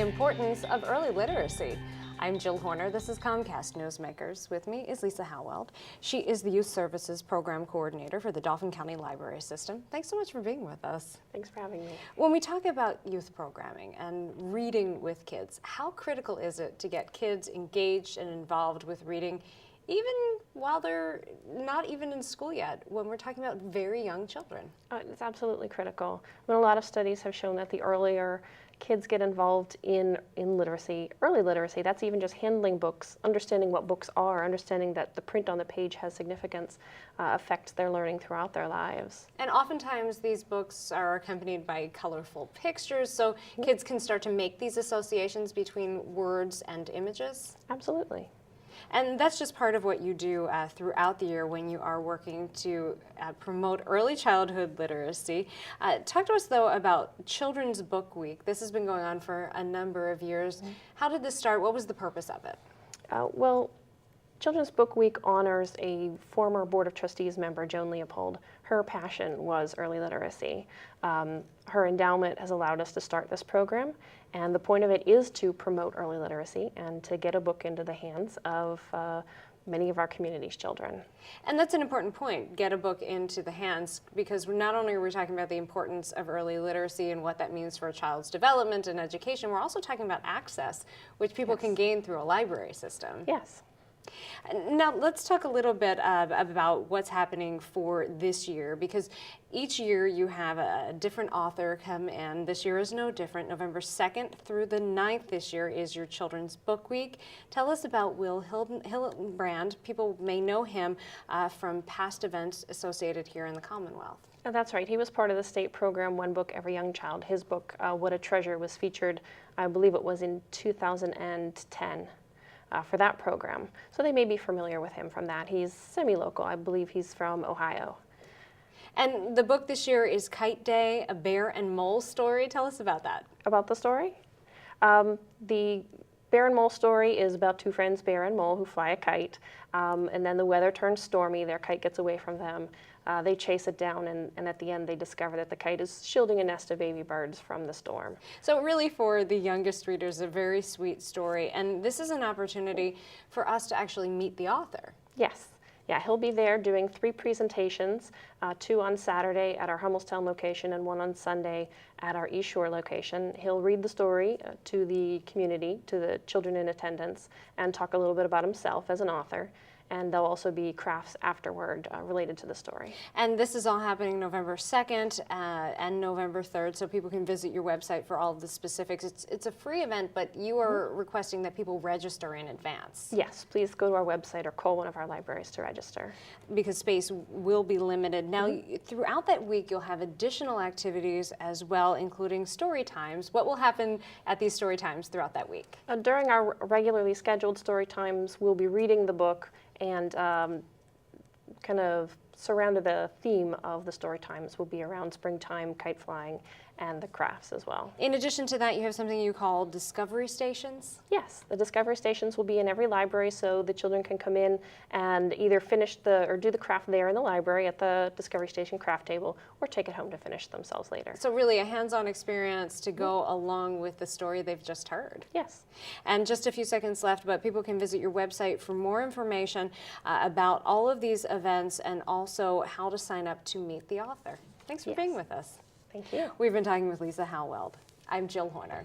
the importance of early literacy. I'm Jill Horner. This is Comcast Newsmakers. With me is Lisa Howald. She is the Youth Services Program Coordinator for the Dauphin County Library System. Thanks so much for being with us. Thanks for having me. When we talk about youth programming and reading with kids, how critical is it to get kids engaged and involved with reading even while they're not even in school yet, when we're talking about very young children? It's absolutely critical. I mean, a lot of studies have shown that the earlier kids get involved in literacy, early literacy, that's even just handling books, understanding what books are, understanding that the print on the page has significance, affects their learning throughout their lives. And oftentimes these books are accompanied by colorful pictures, so kids can start to make these associations between words and images. Absolutely. And that's just part of what you do throughout the year when you are working to promote early childhood literacy. Talk to us, though, about Children's Book Week. This has been going on for a number of years. Mm-hmm. How did this start? What was the purpose of it? Well, Children's Book Week honors a former Board of Trustees member, Joan Leopold. Her passion was early literacy. Her endowment has allowed us to start this program, and the point of it is to promote early literacy and to get a book into the hands of many of our community's children. And that's an important point, get a book into the hands, because not only are we talking about the importance of early literacy and what that means for a child's development and education, we're also talking about access, which people can gain through a library system. Yes. Now, let's talk a little bit about what's happening for this year, because each year you have a different author come in. This year is no different. November 2nd through the 9th this year is your Children's Book Week. Tell us about Will Hillenbrand. People may know him from past events associated here in the Commonwealth. That's right. He was part of the state program, One Book Every Young Child. His book, What a Treasure, was featured, I believe it was in 2010. For that program. So they may be familiar with him from that. He's semi-local. I believe he's from Ohio. And the book this year is Kite Day, a bear and mole story. Tell us about that. About the story? The bear and mole story is about two friends, bear and mole, who fly a kite. And then the weather turns stormy. Their kite gets away from them. They chase it down, and at the end they discover that the kite is shielding a nest of baby birds from the storm. So really, for the youngest readers, a very sweet story. And this is an opportunity for us to actually meet the author. Yes. Yeah, he'll be there doing 3 presentations, 2 on Saturday at our Hummelstown location and 1 on Sunday at our East Shore location. He'll read the story to the community, to the children in attendance, and talk a little bit about himself as an author. And there'll also be crafts afterward related to the story. And this is all happening November 2nd and November 3rd, so people can visit your website for all of the specifics. It's a free event, but you are requesting that people register in advance. Yes, please go to our website or call one of our libraries to register. Because space will be limited. Now, throughout that week, you'll have additional activities as well, including story times. What will happen at these story times throughout that week? During our regularly scheduled story times, we'll be reading the book and kind of surrounded the theme of the story times will be around springtime, kite flying, and the crafts as well. In addition to that, you have something you call Discovery Stations? Yes, the Discovery Stations will be in every library, so the children can come in and either finish or do the craft there in the library at the Discovery Station craft table, or take it home to finish themselves later. So really a hands-on experience to go along with the story they've just heard. Yes. And just a few seconds left, but people can visit your website for more information about all of these events and also how to sign up to meet the author. Thanks for being with us. Thank you. We've been talking with Lisa Howald. I'm Jill Horner.